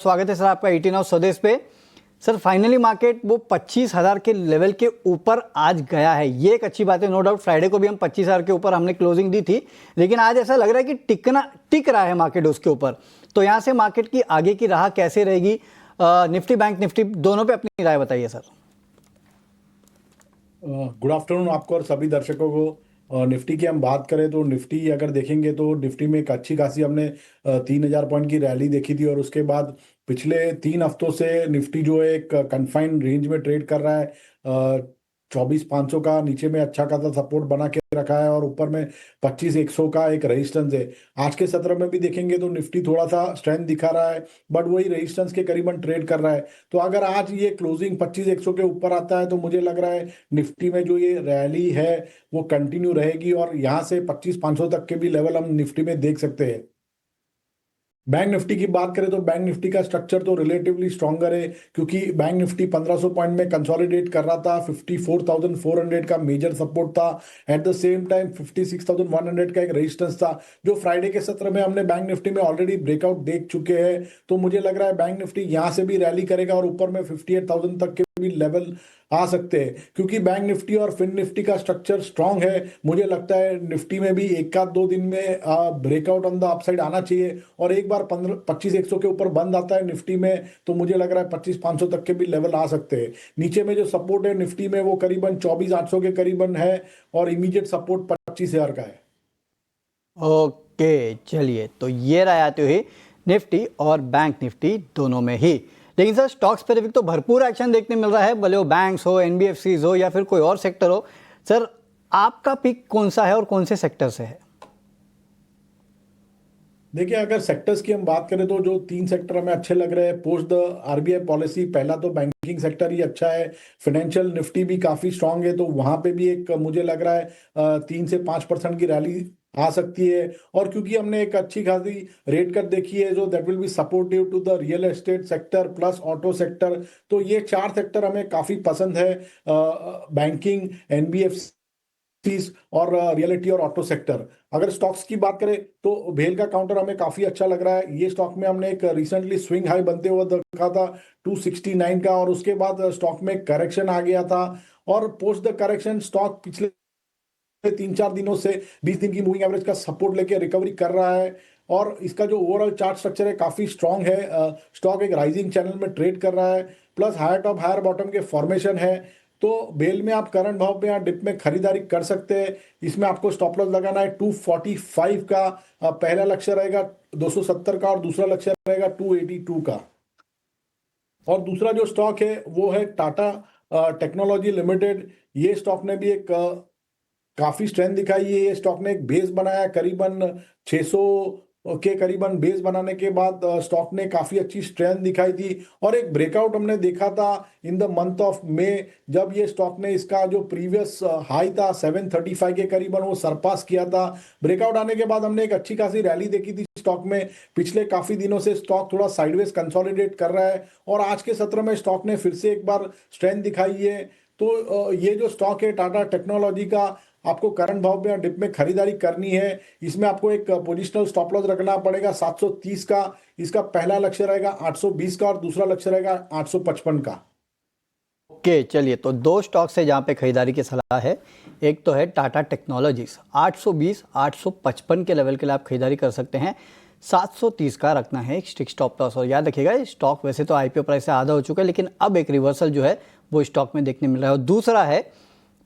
स्वागत है सर आपका 18 हाउस स्वदेश पे। सर फाइनली मार्केट वो 25,000 के लेवल के ऊपर आज गया है, ये एक अच्छी बात है। नो डाउट फ्राइडे को भी हम 25,000 के ऊपर हमने क्लोजिंग दी थी, लेकिन आज ऐसा लग रहा है कि टिक रहा है मार्केट उसके ऊपर। तो यहाँ से मार्केट की आगे की राह कैसे रहेगी? निफ्टी बैंक निफ्टी दोनों पे अपनी राय बताइए सर। गुड आफ्टरनून आपको और सभी दर्शकों को। निफ्टी की हम बात करें तो निफ्टी अगर देखेंगे तो निफ्टी में एक अच्छी खासी हमने 3,000 पॉइंट की रैली देखी थी, और उसके बाद पिछले 3 हफ्तों से निफ्टी जो है एक कन्फाइंड रेंज में ट्रेड कर रहा है। 24,500 का नीचे में अच्छा खासा सपोर्ट बना के रखा है, और ऊपर में 25,100 का एक रेजिस्टेंस है। आज के सत्र में भी देखेंगे तो निफ्टी थोड़ा सा स्ट्रेंथ दिखा रहा है, बट वही रेजिस्टेंस के करीबन ट्रेड कर रहा है। तो अगर आज ये क्लोजिंग 25,100 के ऊपर आता है तो मुझे लग रहा है निफ्टी में जो ये रैली है वो कंटिन्यू रहेगी, और यहाँ से 25,500 तक के भी लेवल हम निफ्टी में देख सकते हैं। बैंक निफ्टी की बात करें तो बैंक निफ्टी का स्ट्रक्चर तो रिलेटिवली स्ट्रॉन्गर है, क्योंकि बैंक निफ्टी 1500 पॉइंट में कंसोलिडेट कर रहा था। 54,400 का मेजर सपोर्ट था, एट द सेम टाइम 56,100 का एक रेजिस्टेंस था, जो फ्राइडे के सत्र में हमने बैंक निफ्टी में ऑलरेडी ब्रेकआउट देख चुके हैं। तो मुझे लग रहा है बैंक निफ्टी यहाँ से भी रैली करेगा और ऊपर में 58,000 तक के भी लेवल आ सकते हैं, क्योंकि बैंक निफ्टी और फिन निफ्टी का स्ट्रक्चर स्ट्रांग है। मुझे लगता है निफ्टी में भी एक आध दो दिन में ब्रेकआउट ऑन द अपसाइड आना चाहिए, और एक बार 25,100 के ऊपर बंद आता है निफ्टी में तो मुझे लग रहा है 25,500 तक के भी लेवल आ सकते हैं। नीचे में जो सपोर्ट है निफ्टी में वो करीबन 24,800 के करीबन है, और इमीडिएट सपोर्ट 25,000 का है। ओके चलिए, तो ये राय आती हुई निफ्टी और बैंक निफ्टी दोनों में ही। लेकिन सर स्टॉक स्पेसिफिक तो भरपूर एक्शन देखने मिल रहा है, भले वो बैंक्स हो, एनबीएफसीज हो या फिर कोई और सेक्टर हो। सर आपका पिक कौन सा है और कौन से सेक्टर से है? देखिए, अगर सेक्टर्स की हम बात करें तो जो 3 सेक्टर हमें अच्छे लग रहे हैं पोस्ट द आरबीआई पॉलिसी, पहला तो बैंकिंग सेक्टर ही अच्छा है। फाइनेंशियल निफ्टी भी काफी स्ट्रांग है, तो वहां पे भी एक मुझे लग रहा है 3 से 5% की रैली आ सकती है। और क्योंकि हमने एक अच्छी खासी रेट कट देखी है जो that will be supportive to the real estate sector plus auto sector, तो ये 4 सेक्टर हमें काफी पसंद है। बैंकिंग, एनबीएफसी और रियलिटी और ऑटो सेक्टर। अगर स्टॉक्स की बात करें तो भेल का काउंटर हमें काफी अच्छा लग रहा है। ये स्टॉक में हमने एक रिसेंटली स्विंग हाई बनते हुए देखा था 269 का, और उसके बाद स्टॉक में करेक्शन आ गया था, और पोस्ट द करेक्शन स्टॉक पिछले 3-4 दिनों से 20 दिन की मूविंग एवरेज का सपोर्ट लेके रिकवरी कर रहा है, और इसका जो ओवरऑल चार्ट स्ट्रक्चर है काफी स्ट्रांग है। स्टॉक एक राइजिंग चैनल में ट्रेड कर रहा है, plus higher top higher bottom के फॉर्मेशन है। तो बेल में आप करंट भाव पे यहाँ डिप में खरीदारी कर सकते हैं। इसमें आपको स्टॉप लॉस लगाना है 245 का, पहला लक्ष्य रहेगा 270 का, और दूसरा लक्ष्य रहेगा 282 का। और दूसरा जो स्टॉक है वो है टाटा टेक्नोलॉजी लिमिटेड। ये स्टॉक ने भी एक काफी स्ट्रेंथ दिखाई है। ये स्टॉक ने एक बेस बनाया करीबन 600 के करीबन बेस बनाने के बाद स्टॉक ने काफी अच्छी स्ट्रेंथ दिखाई थी, और एक ब्रेकआउट हमने देखा था in the month of May, जब ये स्टॉक ने इसका जो प्रीवियस हाई था 735 के करीबन वो सरपास किया था। ब्रेकआउट आने के बाद हमने एक अच्छी खासी रैली देखी थी स्टॉक में। पिछले काफी दिनों से स्टॉक थोड़ा साइडवेज कंसोलिडेट कर रहा है, और आज के सत्र में स्टॉक ने फिर से एक बार स्ट्रेंथ दिखाई है। तो ये जो स्टॉक है टाटा टेक्नोलॉजी का, आपको करंट भाव में डिप में खरीदारी करनी है। इसमें आपको एक पोजिशनल स्टॉप लॉस रखना पड़ेगा 730 का। इसका पहला लक्ष्य रहेगा 820 का, और दूसरा लक्ष्य रहेगा 855 का। ओके चलिए, तो दो स्टॉक से जहाँ पे खरीदारी की सलाह है, एक तो है टाटा टेक्नोलॉजीज 820 855 के लेवल के लिए आप खरीदारी कर सकते हैं। 730 का रखना है एक स्टिक स्टॉप लॉस। और याद रखिएगा स्टॉक वैसे तो आईपीओ प्राइस से आधा हो चुका है, लेकिन अब एक रिवर्सल जो है वो स्टॉक में देखने मिल रहा है। और दूसरा है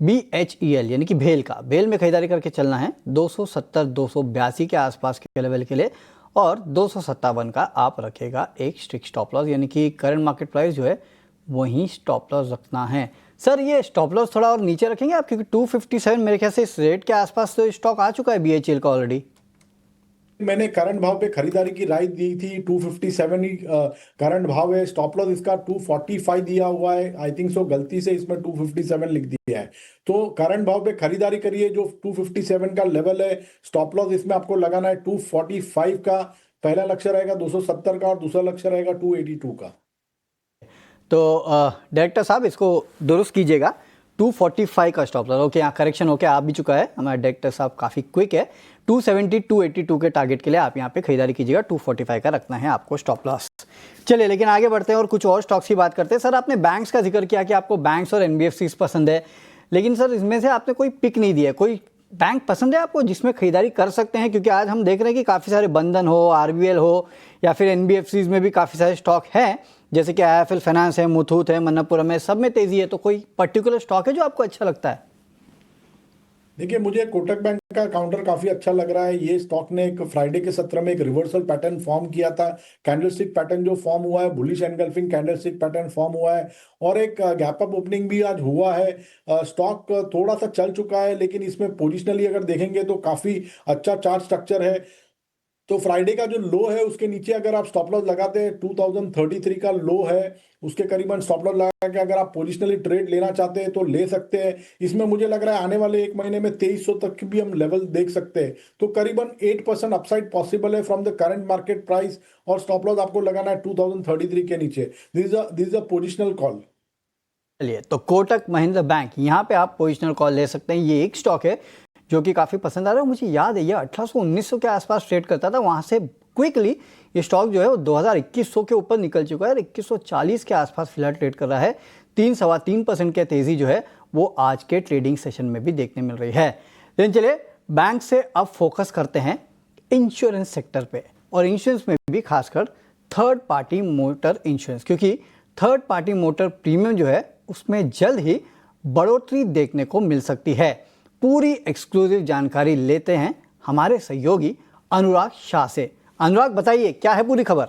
BHEL यानी कि भेल में खरीदारी करके चलना है 270 282 के आसपास के लेवल के लिए, और 257 का आप रखेगा एक स्ट्रिक्ट स्टॉप लॉस, यानी कि करंट मार्केट प्राइस जो है वहीं स्टॉप लॉस रखना है। सर ये स्टॉप लॉस थोड़ा और नीचे रखेंगे आप, क्योंकि 257 मेरे ख्याल से इस रेट के आसपास तो स्टॉक आ चुका है BHEL का ऑलरेडी। मैंने करंट भाव पे खरीदारी की राय दी थी 257 ही करंट भाव है। स्टॉप लॉस इसका 245 दिया हुआ है, आई थिंक सो गलती से इसमें 257 लिख दिया है। तो करंट भाव पे खरीदारी करिए, जो 257 का लेवल है। स्टॉप लॉस इसमें आपको लगाना है 245 का, पहला लक्ष्य रहेगा 270 का, और दूसरा लक्ष्य रहेगा 282 का। तो डायरेक्टर साहब इसको दुरुस्त कीजिएगा, 245 का स्टॉप लॉस। ओके, यहाँ करेक्शन होके आ भी चुका है, हमारे डायरेक्टर साहब काफ़ी क्विक है। 270 282 के टारगेट के लिए आप यहाँ पे खरीदारी कीजिएगा, 245 का रखना है आपको स्टॉप लॉस। चलिए, लेकिन आगे बढ़ते हैं और कुछ और स्टॉक्स की बात करते हैं। सर, आपने बैंक्स का जिक्र किया कि आपको बैंक्स और एनबीएफसीज पसंद है, लेकिन सर इसमें से आपने कोई पिक नहीं दिया। कोई बैंक पसंद है आपको जिसमें खरीदारी कर सकते हैं? क्योंकि आज हम देख रहे हैं कि काफ़ी सारे बंधन हो, आरबीएल हो या फिर एनबीएफसीज में भी काफ़ी सारे स्टॉक हैं, जैसे कि आईएफएल फाइनेंस है, मुथूट है, मन्नप्पुरम है, सब में तेजी है। तो कोई पर्टिकुलर स्टॉक है जो आपको अच्छा लगता है? देखिए, मुझे कोटक बैंक का काउंटर काफी अच्छा लग रहा है। ये स्टॉक ने एक फ्राइडे के सत्र में एक रिवर्सल पैटर्न फॉर्म किया था। कैंडलस्टिक पैटर्न जो फॉर्म हुआ है, bullish engulfing candlestick pattern form हुआ है और एक गैप अप ओपनिंग भी आज हुआ है। स्टॉक थोड़ा सा चल चुका है, लेकिन इसमें पोजिशनली अगर देखेंगे तो काफी अच्छा चार्ट स्ट्रक्चर है। तो फ्राइडे का जो लो है उसके नीचे अगर आप स्टॉप लॉस लगाते हैं, 2033 का लो है, उसके करीबन स्टॉप लॉस लगा के अगर आप पोजिशनली ट्रेड लेना चाहते हैं तो ले सकते हैं। इसमें मुझे लग रहा है आने वाले एक महीने में 2300 तक की भी हम लेवल देख सकते हैं। तो करीबन 8% अपसाइड पॉसिबल है from the current market price, और स्टॉप लॉस आपको लगाना है 2033 के नीचे। This is a positional call. चलिए, तो कोटक महिंद्रा बैंक, यहाँ पे आप पोजिशनल कॉल ले सकते हैं। ये एक स्टॉक है जो कि काफ़ी पसंद आ रहा है। मुझे याद है ये 1800-1900 के आसपास ट्रेड करता था, वहाँ से क्विकली ये स्टॉक जो है वो 2000-2100 के ऊपर निकल चुका है और 2140 के आसपास फिलहाल ट्रेड कर रहा है। 3-3.25% की तेज़ी जो है वो आज के ट्रेडिंग सेशन में भी देखने मिल रही है। लेकिन चलिए, बैंक से अब फोकस करते हैं इंश्योरेंस सेक्टर पे, और इंश्योरेंस में भी खासकर थर्ड पार्टी मोटर इंश्योरेंस, क्योंकि थर्ड पार्टी मोटर प्रीमियम जो है उसमें जल्द ही बढ़ोतरी देखने को मिल सकती है। पूरी एक्सक्लूसिव जानकारी लेते हैं हमारे सहयोगी अनुराग शाह से। अनुराग, बताइए क्या है पूरी खबर?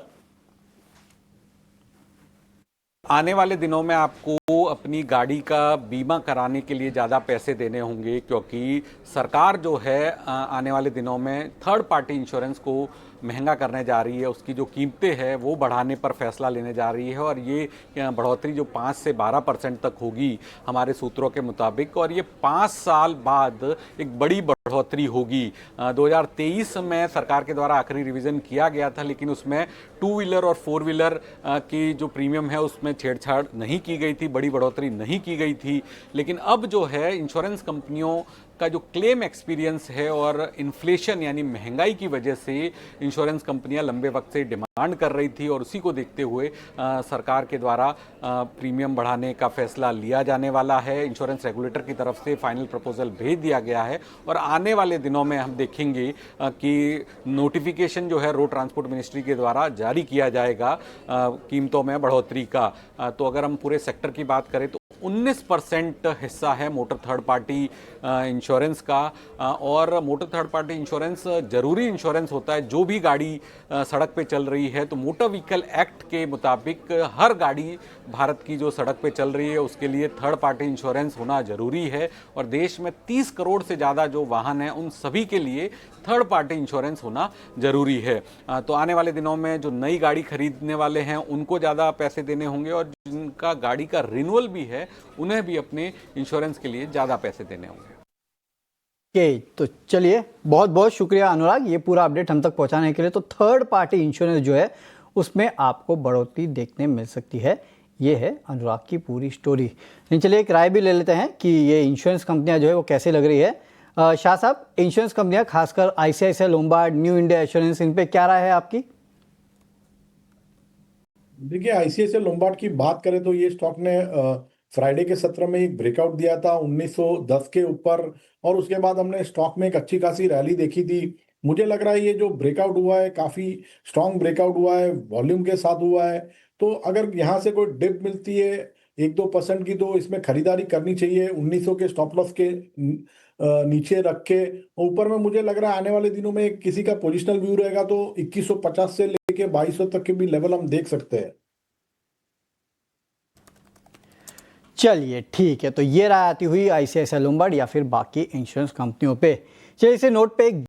आने वाले दिनों में आपको अपनी गाड़ी का बीमा कराने के लिए ज़्यादा पैसे देने होंगे, क्योंकि सरकार जो है आने वाले दिनों में थर्ड पार्टी इंश्योरेंस को महंगा करने जा रही है। उसकी जो कीमतें हैं वो बढ़ाने पर फैसला लेने जा रही है, और ये बढ़ोतरी जो 5 से 12% तक होगी हमारे सूत्रों के मुताबिक, और ये 5 साल बाद एक बड़ी बढ़ोतरी होगी। 2023 में सरकार के द्वारा आखिरी रिवीजन किया गया था, लेकिन उसमें 2 व्हीलर और 4 व्हीलर की जो प्रीमियम है उसमें छेड़छाड़ नहीं की गई थी, बड़ी बढ़ोतरी नहीं की गई थी। लेकिन अब जो है इंश्योरेंस कंपनियों का जो क्लेम एक्सपीरियंस है और इन्फ्लेशन यानी महंगाई की वजह से इंश्योरेंस कंपनियां लंबे वक्त से डिमांड कर रही थी, और उसी को देखते हुए सरकार के द्वारा प्रीमियम बढ़ाने का फैसला लिया जाने वाला है। इंश्योरेंस रेगुलेटर की तरफ से फाइनल प्रपोजल भेज दिया गया है, और आने वाले दिनों में हम देखेंगे कि नोटिफिकेशन जो है रोड ट्रांसपोर्ट मिनिस्ट्री के द्वारा जारी किया जाएगा कीमतों में बढ़ोतरी का। तो अगर हम पूरे सेक्टर की बात करें तो 19% हिस्सा है मोटर थर्ड पार्टी इंश्योरेंस का, और मोटर थर्ड पार्टी इंश्योरेंस जरूरी इंश्योरेंस होता है। जो भी गाड़ी सड़क पे चल रही है, तो मोटर व्हीकल एक्ट के मुताबिक हर गाड़ी भारत की जो सड़क पे चल रही है उसके लिए थर्ड पार्टी इंश्योरेंस होना जरूरी है, और देश में 30 करोड़ से ज़्यादा जो वाहन हैं उन सभी के लिए थर्ड पार्टी इंश्योरेंस होना जरूरी है। तो आने वाले दिनों में जो नई गाड़ी खरीदने वाले हैं उनको ज़्यादा पैसे देने होंगे, और जिनका गाड़ी का रिन्यूअल भी है उन्हें भी अपने इंश्योरेंस के लिए ज़्यादा पैसे देने होंगे। तो चलिए, बहुत बहुत शुक्रिया अनुराग, ये पूरा अपडेट हम तक पहुंचाने के लिए। तो थर्ड पार्टी इंश्योरेंस जो है उसमें आपको बढ़ोतरी देखने मिल सकती है। ये है अनुराग की पूरी स्टोरी। लेकिन चलिए, एक राय भी ले लेते हैं कि ये इंश्योरेंस कंपनियां जो है वो कैसे लग रही है। शाह साहब, इंश्योरेंस कंपनियां खासकर ICICI Lombard, New India Assurance, इन पे क्या राय है आपकी? देखिए, आईसीआईसीआई लोम्बार्ड की बात करें तो ये स्टॉक ने फ्राइडे के सत्र में एक ब्रेकआउट दिया था 1910 के ऊपर, और उसके बाद हमने स्टॉक में एक अच्छी खासी रैली देखी थी। मुझे लग रहा है ये जो ब्रेकआउट हुआ है काफी स्ट्रांग ब्रेकआउट हुआ है, वॉल्यूम के साथ हुआ है। तो अगर यहाँ से कोई डिप मिलती है 1-2% की, तो इसमें खरीदारी करनी चाहिए 1900 के स्टॉप लॉस के नीचे रख के। ऊपर में मुझे लग रहा है आने वाले दिनों में किसी का पोजिशनल व्यू रहेगा तो 2150 से लेके 2200 तक के भी लेवल हम देख सकते हैं। चलिए, ठीक है, तो ये राय आती हुई आईसीआईसीआई लोम्बार्ड या फिर बाकी इंश्योरेंस कंपनियों पे। चलिए, इसे नोट पे एक